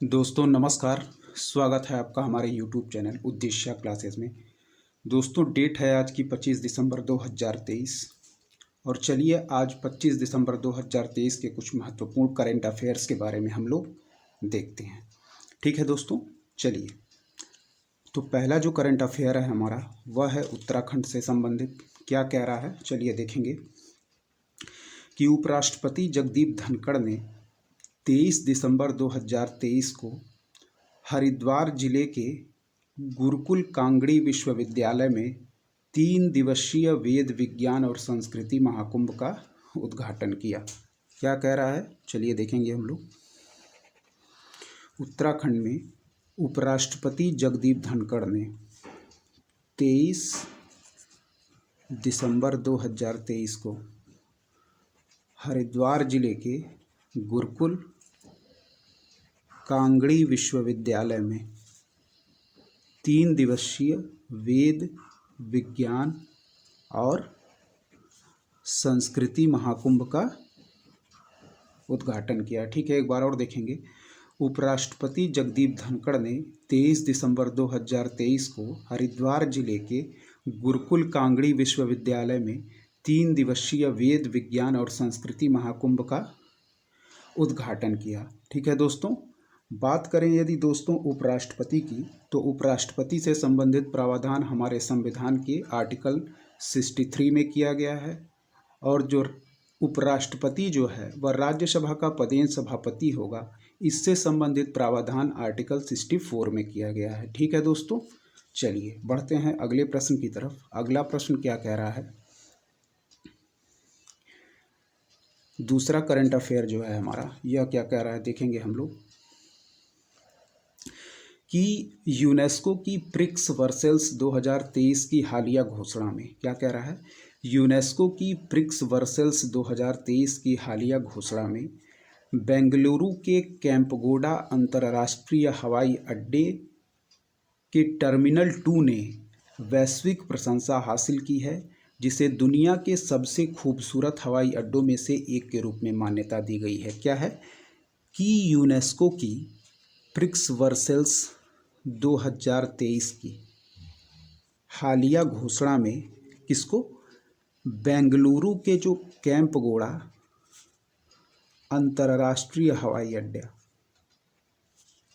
दोस्तों नमस्कार। स्वागत है आपका हमारे YouTube चैनल उद्देश्य क्लासेस में। दोस्तों डेट है आज की 25 दिसंबर 2023 और चलिए आज 25 दिसंबर 2023 के कुछ महत्वपूर्ण करंट अफेयर्स के बारे में हम लोग देखते हैं। ठीक है दोस्तों, चलिए। तो पहला जो करंट अफेयर है हमारा वह है उत्तराखंड से संबंधित। क्या कह रहा है चलिए देखेंगे कि उपराष्ट्रपति जगदीप धनखड़ ने 23 दिसंबर 2023 को हरिद्वार जिले के गुरुकुल कांगड़ी विश्वविद्यालय में 3 दिवसीय वेद विज्ञान और संस्कृति महाकुंभ का उद्घाटन किया। क्या कह रहा है चलिए देखेंगे हम लोग। उत्तराखंड में उपराष्ट्रपति जगदीप धनखड़ ने 23 दिसंबर 2023 को हरिद्वार जिले के गुरुकुल कांगड़ी विश्वविद्यालय में 3 दिवसीय वेद विज्ञान और संस्कृति महाकुंभ का उद्घाटन किया। ठीक है, एक बार और देखेंगे। उपराष्ट्रपति जगदीप धनखड़ ने 23 दिसंबर 2023 को हरिद्वार जिले के गुरुकुल कांगड़ी विश्वविद्यालय में 3 दिवसीय वेद विज्ञान और संस्कृति महाकुंभ का उद्घाटन किया। ठीक है दोस्तों, बात करें यदि दोस्तों उपराष्ट्रपति की, तो उपराष्ट्रपति से संबंधित प्रावधान हमारे संविधान के आर्टिकल 63 में किया गया है और जो उपराष्ट्रपति जो है वह राज्यसभा का पदेन सभापति होगा, इससे संबंधित प्रावधान आर्टिकल 64 में किया गया है। ठीक है दोस्तों, चलिए बढ़ते हैं अगले प्रश्न की तरफ। अगला प्रश्न क्या कह रहा है, दूसरा करंट अफेयर जो है हमारा यह क्या कह रहा है देखेंगे हम लोग कि यूनेस्को की ब्रिक्स वर्सेल्स 2023 की हालिया घोषणा में, क्या कह रहा है, यूनेस्को की ब्रिक्स वर्सेल्स 2023 की हालिया घोषणा में बेंगलुरु के कैंपगोडा अंतर्राष्ट्रीय हवाई अड्डे के टर्मिनल 2 ने वैश्विक प्रशंसा हासिल की है, जिसे दुनिया के सबसे खूबसूरत हवाई अड्डों में से एक के रूप में मान्यता दी गई है। क्या है कि यूनेस्को की ब्रिक्स वर्सेल्स 2023 की हालिया घोषणा में किसको, बेंगलुरु के जो कैंपगोड़ा अंतर्राष्ट्रीय हवाई अड्डा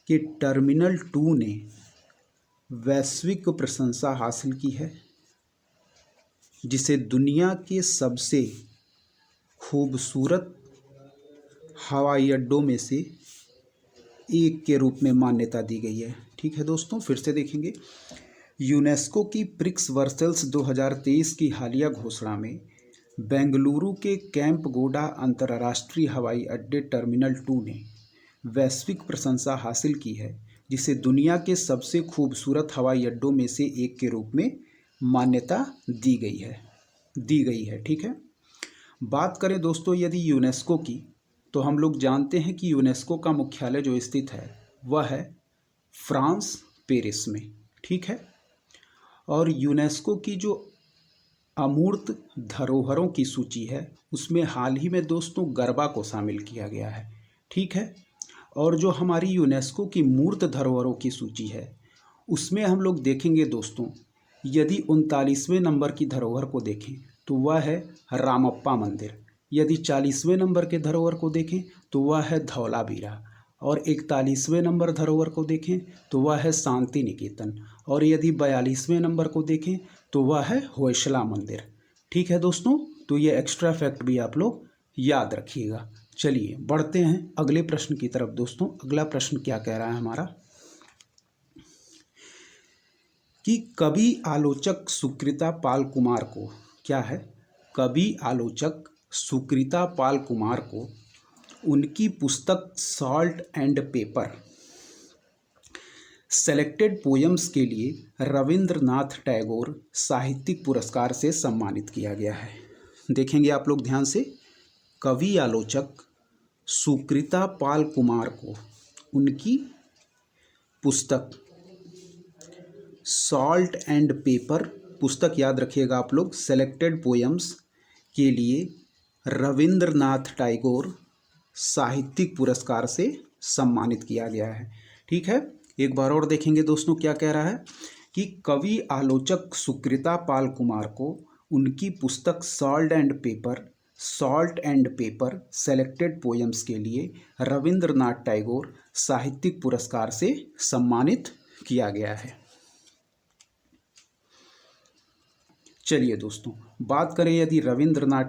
के टर्मिनल 2 ने वैश्विक प्रशंसा हासिल की है, जिसे दुनिया के सबसे खूबसूरत हवाई अड्डों में से एक के रूप में मान्यता दी गई है। ठीक है दोस्तों, फिर से देखेंगे। यूनेस्को की ब्रिक्स वर्सेल्स 2023 की हालिया घोषणा में बेंगलुरु के कैंपगोडा अंतर्राष्ट्रीय हवाई अड्डे टर्मिनल 2 ने वैश्विक प्रशंसा हासिल की है, जिसे दुनिया के सबसे खूबसूरत हवाई अड्डों में से एक के रूप में मान्यता दी गई है। ठीक है, बात करें दोस्तों यदि यूनेस्को की, तो हम लोग जानते हैं कि यूनेस्को का मुख्यालय जो स्थित है वह है फ्रांस पेरिस में। ठीक है, और यूनेस्को की जो अमूर्त धरोहरों की सूची है उसमें हाल ही में दोस्तों गरबा को शामिल किया गया है। ठीक है, और जो हमारी यूनेस्को की मूर्त धरोहरों की सूची है उसमें हम लोग देखेंगे दोस्तों, यदि 39वें नंबर की धरोहर को देखें तो वह है रामप्पा मंदिर, यदि 40वें नंबर के धरोहर को देखें तो वह है धौलावीरा, और 41वें नंबर धरोहर को देखें तो वह है शांति निकेतन, और यदि 42वें नंबर को देखें तो वह है होयसला मंदिर। ठीक है दोस्तों, तो ये एक्स्ट्रा फैक्ट भी आप लोग याद रखिएगा। चलिए बढ़ते हैं अगले प्रश्न की तरफ। दोस्तों अगला प्रश्न क्या कह रहा है हमारा कि कवि आलोचक सुकृता पाल कुमार को, क्या है, कवि आलोचक सुकृता पाल कुमार को उनकी पुस्तक salt and paper selected poems के लिए रविंद्रनाथ टैगोर साहित्यिक पुरस्कार से सम्मानित किया गया है। देखेंगे आप लोग ध्यान से, कवि आलोचक सुकृता पाल कुमार को उनकी पुस्तक सॉल्ट एंड पेपर, पुस्तक याद रखिएगा आप लोग, सेलेक्टेड पोएम्स के लिए रविंद्रनाथ टैगोर साहित्यिक पुरस्कार से सम्मानित किया गया है। ठीक है, एक बार और देखेंगे दोस्तों क्या कह रहा है कि कवि आलोचक सुकृता पाल कुमार को उनकी पुस्तक salt and paper selected poems के लिए रविंद्रनाथ टैगोर साहित्यिक पुरस्कार से सम्मानित किया गया है। चलिए दोस्तों, बात करें यदि रविंद्रनाथ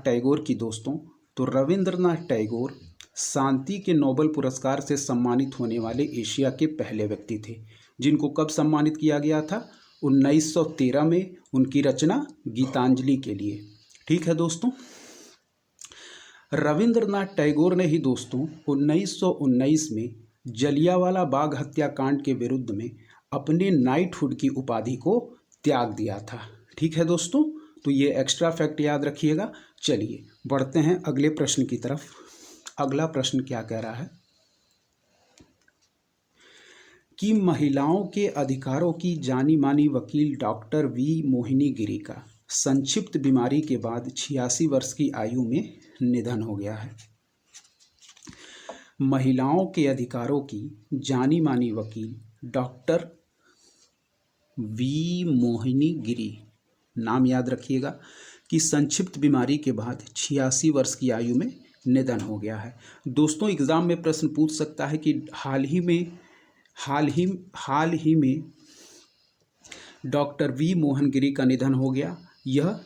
टैगोर की दोस्तों, तो रविंद्रनाथ टैगोर शांति के नोबेल पुरस्कार से सम्मानित होने वाले एशिया के पहले व्यक्ति थे, जिनको कब सम्मानित किया गया था? 1913 में उनकी रचना गीतांजलि के लिए। ठीक है दोस्तों, रविंद्रनाथ टैगोर ने ही दोस्तों 1919 में जलियांवाला बाग हत्याकांड के विरुद्ध में अपने नाइटहुड की उपाधि को त्याग दिया था। ठीक है दोस्तों, तो ये एक्स्ट्रा फैक्ट याद रखिएगा। चलिए बढ़ते हैं अगले प्रश्न की तरफ। अगला प्रश्न क्या कह रहा है कि महिलाओं के अधिकारों की जानी मानी वकील डॉक्टर वी मोहिनी गिरी का संक्षिप्त बीमारी के बाद 86 वर्ष की आयु में निधन हो गया है। महिलाओं के अधिकारों की जानी मानी वकील डॉक्टर वी मोहिनी गिरी, नाम याद रखिएगा, कि संक्षिप्त बीमारी के बाद 86 वर्ष की आयु में निधन हो गया है। दोस्तों एग्जाम में प्रश्न पूछ सकता है कि हाल ही में डॉक्टर वी मोहन गिरी का निधन हो गया, यह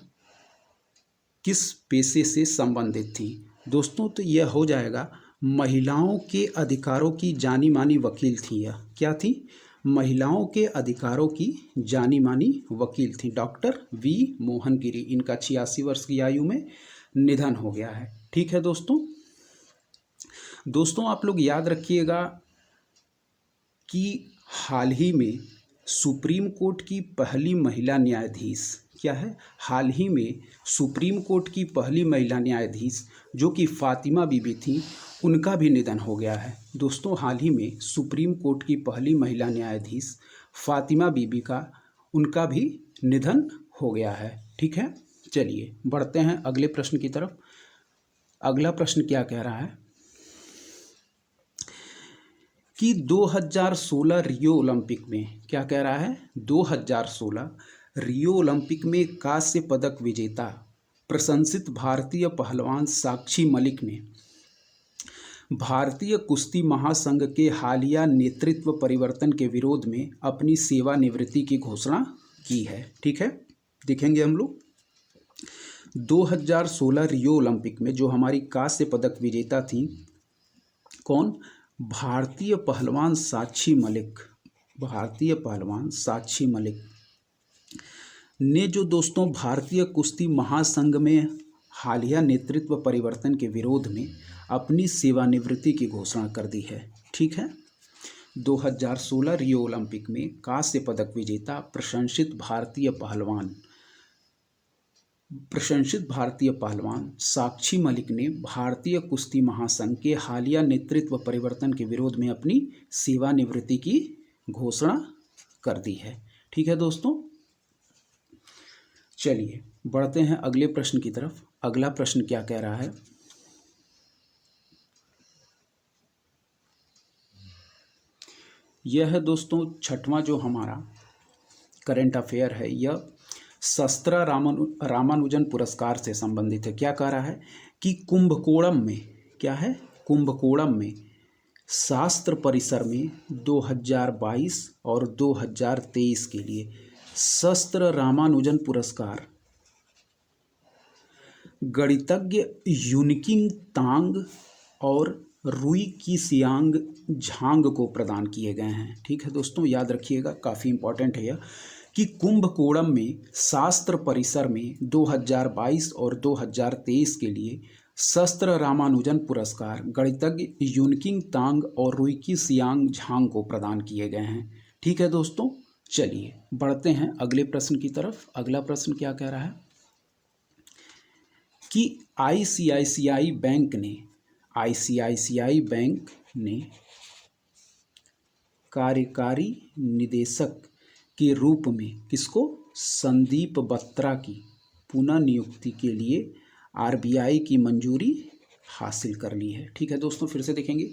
किस पेशे से संबंधित थी? दोस्तों तो यह हो जाएगा महिलाओं के अधिकारों की जानी मानी वकील थी। यह क्या थी? महिलाओं के अधिकारों की जानी मानी वकील थी डॉक्टर वी मोहन गिरी। इनका 86 वर्ष की आयु में निधन हो गया है। ठीक है दोस्तों आप लोग याद रखिएगा कि हाल ही में सुप्रीम कोर्ट की पहली महिला न्यायाधीश क्या है? हाल ही में सुप्रीम कोर्ट की पहली महिला न्यायाधीश जो कि फातिमा बीबी थी, उनका भी निधन हो गया है। दोस्तों हाल ही में सुप्रीम कोर्ट की पहली महिला न्यायाधीश फातिमा बीबी का उनका भी निधन हो गया है। ठीक है, चलिए बढ़ते हैं अगले प्रश्न की तरफ। अगला प्रश्न क्या कह रहा है कि 2016 रियो ओलंपिक में क्या कह रहा है? 2016 रियो ओलंपिक में कांस्य पदक विजेता प्रशंसित भारतीय पहलवान साक्षी मलिक ने भारतीय कुश्ती महासंघ के हालिया नेतृत्व परिवर्तन के विरोध में अपनी सेवानिवृत्ति की घोषणा की है। ठीक है, देखेंगे हम लोग 2016 रियो ओलंपिक में जो हमारी कांस्य पदक विजेता थी, कौन? भारतीय पहलवान साक्षी मलिक ने जो दोस्तों भारतीय कुश्ती महासंघ में हालिया नेतृत्व परिवर्तन के विरोध में अपनी सेवानिवृत्ति की घोषणा कर दी है। ठीक है, 2016 रियो ओलंपिक में कांस्य पदक विजेता प्रशंसित भारतीय पहलवान साक्षी मलिक ने भारतीय कुश्ती महासंघ के हालिया नेतृत्व परिवर्तन के विरोध में अपनी सेवानिवृत्ति की घोषणा कर दी है। ठीक है दोस्तों, चलिए बढ़ते हैं अगले प्रश्न की तरफ। अगला प्रश्न क्या कह रहा है? यह है दोस्तों छठवां जो हमारा करंट अफेयर है, यह शस्त्रा रामानुजन पुरस्कार से संबंधित है। क्या कह रहा है कि कुंभकोणम में क्या है? कुंभकोणम में शास्त्र परिसर में 2022 और 2023 के लिए शस्त्र रामानुजन पुरस्कार गणितज्ञ यूनकिंग तांग और रुई की सियांग झांग को प्रदान किए गए हैं। ठीक है दोस्तों, याद रखिएगा, काफ़ी इंपॉर्टेंट है यह कि कुंभकोणम में शास्त्र परिसर में 2022 और 2023 के लिए शस्त्र रामानुजन पुरस्कार गणितज्ञ यूनकिंग तांग और रुई की सियांग झांग को प्रदान किए गए हैं। ठीक है दोस्तों, चलिए बढ़ते हैं अगले प्रश्न की तरफ। अगला प्रश्न क्या कह रहा है कि आईसीआईसीआई बैंक ने कार्यकारी निदेशक के रूप में किसको? संदीप बत्रा की पुनः नियुक्ति के लिए आरबीआई की मंजूरी हासिल कर ली है। ठीक है दोस्तों, फिर से देखेंगे।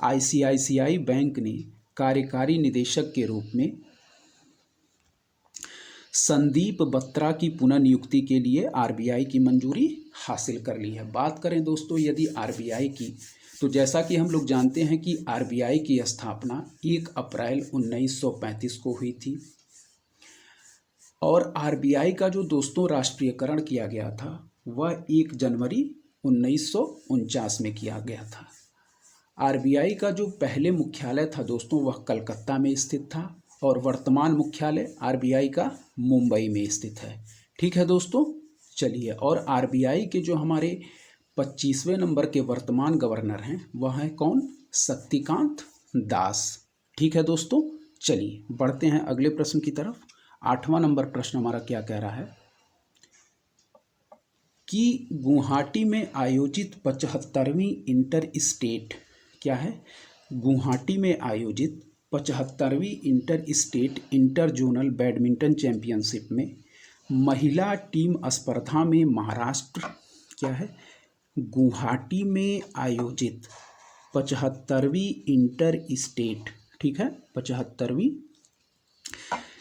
आईसीआईसीआई बैंक ने कार्यकारी निदेशक के रूप में संदीप बत्रा की पुनर्नियुक्ति के लिए आरबीआई की मंजूरी हासिल कर ली है। बात करें दोस्तों यदि आरबीआई की, तो जैसा कि हम लोग जानते हैं कि आरबीआई की स्थापना 1 अप्रैल 1935 को हुई थी और आरबीआई का जो दोस्तों राष्ट्रीयकरण किया गया था वह 1 जनवरी 1949 में किया गया था। आरबीआई का जो पहले मुख्यालय था दोस्तों वह कलकत्ता में स्थित था और वर्तमान मुख्यालय आरबीआई का मुंबई में स्थित है। ठीक है दोस्तों, चलिए। और आरबीआई के जो हमारे 25वें नंबर के वर्तमान गवर्नर हैं वह हैं कौन? शक्तिकांत दास। ठीक है दोस्तों, चलिए बढ़ते हैं अगले प्रश्न की तरफ। 8वां नंबर प्रश्न हमारा क्या कह रहा है कि गुवाहाटी में आयोजित 75वीं इंटर स्टेट, क्या है? गुवाहाटी में आयोजित 75वीं inter state inter zonal badminton championship में महिला टीम स्पर्धा में महाराष्ट्र, क्या है? गुवाहाटी में आयोजित 75वीं इंटर स्टेट, ठीक है, 75वीं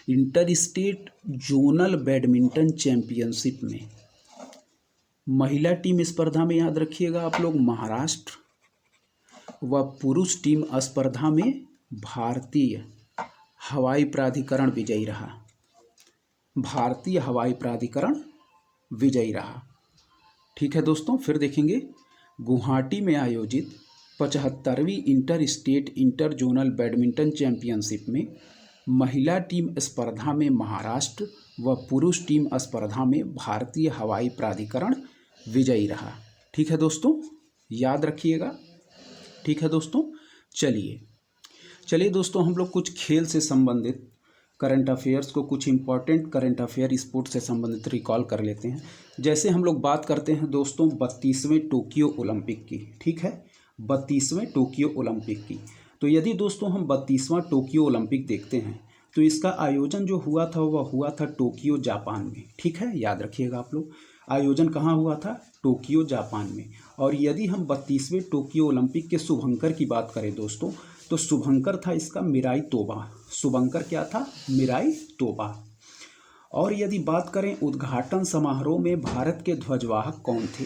inter state zonal badminton championship में महिला टीम स्पर्धा में याद रखिएगा आप लोग महाराष्ट्र व पुरुष टीम स्पर्धा में भारतीय हवाई प्राधिकरण विजयी रहा। भारतीय हवाई प्राधिकरण विजयी रहा। ठीक है दोस्तों, फिर देखेंगे। गुवाहाटी में आयोजित 75वीं inter state inter zonal badminton championship में महिला टीम स्पर्धा में महाराष्ट्र व पुरुष टीम स्पर्धा में भारतीय हवाई प्राधिकरण विजयी रहा। ठीक है दोस्तों, याद रखिएगा। ठीक है दोस्तों, चलिए दोस्तों, हम लोग कुछ खेल से संबंधित करंट अफेयर्स को, कुछ इंपॉर्टेंट करंट अफेयर स्पोर्ट्स से संबंधित रिकॉल कर लेते हैं। जैसे हम लोग बात करते हैं दोस्तों 32वें टोक्यो ओलंपिक की। ठीक है, 32वें टोक्यो ओलंपिक की। तो यदि दोस्तों हम 32वां टोक्यो ओलंपिक देखते हैं तो इसका आयोजन जो हुआ था वह हुआ था टोक्यो जापान में। ठीक है, याद रखिएगा आप लोग, आयोजन कहाँ हुआ था? टोक्यो जापान में। और यदि हम 32वें टोक्यो ओलंपिक के शुभंकर की बात करें दोस्तों, तो शुभंकर था इसका मिराई तोबा। शुभंकर क्या था? मिराई तोबा। और यदि बात करें उद्घाटन समारोह में भारत के ध्वजवाहक कौन थे,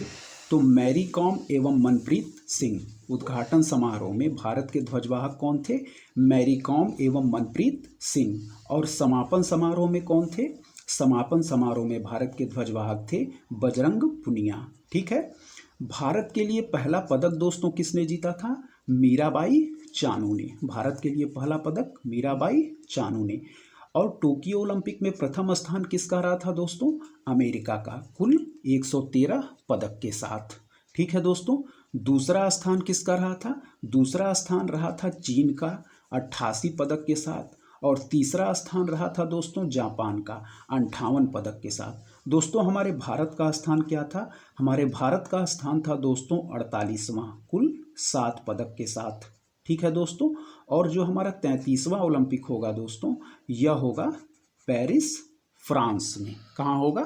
तो मैरी कॉम एवं मनप्रीत सिंह। उद्घाटन समारोह में भारत के ध्वजवाहक कौन थे? मैरी कॉम एवं मनप्रीत सिंह। और समापन समारोह में कौन थे? समापन समारोह में भारत के ध्वजवाहक थे बजरंग पुनिया। ठीक है, भारत के लिए पहला पदक दोस्तों किसने जीता था? मीराबाई चानू ने। भारत के लिए पहला पदक मीराबाई चानू ने। और टोक्यो ओलंपिक में प्रथम स्थान किसका रहा था दोस्तों? अमेरिका का, कुल 113 पदक के साथ। ठीक है दोस्तों, दूसरा स्थान किसका रहा था? दूसरा स्थान रहा था चीन का 88 पदक के साथ। और तीसरा स्थान रहा था दोस्तों जापान का 58 पदक के साथ। दोस्तों हमारे भारत का स्थान क्या था? हमारे भारत का स्थान था दोस्तों 48वां, कुल 7 पदक के साथ। ठीक है दोस्तों, और जो हमारा 33वां ओलंपिक होगा दोस्तों, यह होगा पेरिस, फ्रांस में। कहाँ होगा?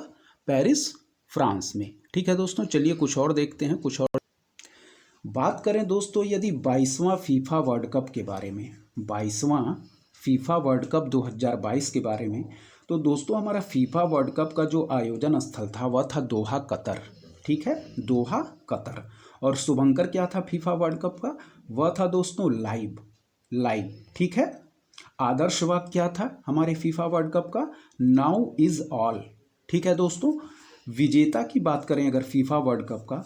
पेरिस, फ्रांस में। ठीक है दोस्तों, चलिए कुछ और देखते हैं। कुछ और बात करें दोस्तों यदि 22वां फीफा वर्ल्ड कप के बारे में, 22वां फीफा वर्ल्ड कप 2022 के बारे में, तो दोस्तों हमारा फीफा वर्ल्ड कप का जो आयोजन स्थल था वह था दोहा, कतर। ठीक है, दोहा, कतर। और शुभंकर क्या था फीफा वर्ल्ड कप का? वह था दोस्तों लाइव। ठीक है, आदर्श वाक्य क्या था हमारे फीफा वर्ल्ड कप का? Now is all. ठीक है दोस्तों, विजेता की बात करें अगर फीफा वर्ल्ड कप का,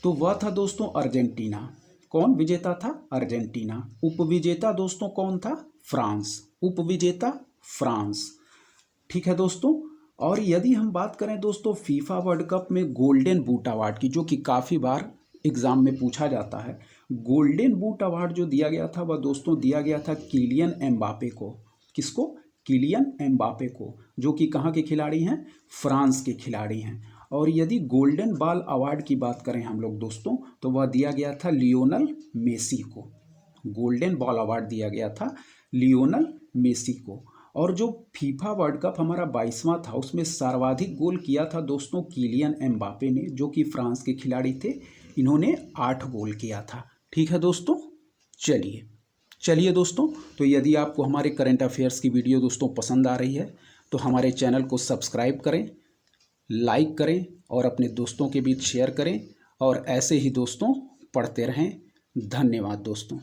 तो वह था दोस्तों अर्जेंटीना। कौन विजेता था? अर्जेंटीना। उपविजेता दोस्तों कौन था? फ्रांस। उपविजेता फ्रांस। ठीक है दोस्तों, और यदि हम बात करें दोस्तों फीफा वर्ल्ड कप में गोल्डन बूट अवार्ड की, जो कि काफ़ी बार एग्जाम में पूछा जाता है, गोल्डन बूट अवार्ड जो दिया गया था वह दोस्तों दिया गया था किलियन एम्बापे को। किसको? किलियन एम्बापे को, जो कि कहाँ के खिलाड़ी हैं? फ्रांस के खिलाड़ी हैं। और यदि गोल्डन बॉल अवार्ड की बात करें हम लोग दोस्तों, तो वह दिया गया था लियोनल मेसी को। गोल्डन बॉल अवार्ड दिया गया था लियोनल मेसी को। और जो फीफा वर्ल्ड कप हमारा 22वां था उसमें सर्वाधिक गोल किया था दोस्तों किलियन एम्बापे ने, जो कि फ्रांस के खिलाड़ी थे। इन्होंने 8 गोल किया था। ठीक है दोस्तों, चलिए दोस्तों, तो यदि आपको हमारे करंट अफेयर्स की वीडियो दोस्तों पसंद आ रही है तो हमारे चैनल को सब्सक्राइब करें, लाइक करें और अपने दोस्तों के बीच शेयर करें और ऐसे ही दोस्तों पढ़ते रहें। धन्यवाद दोस्तों।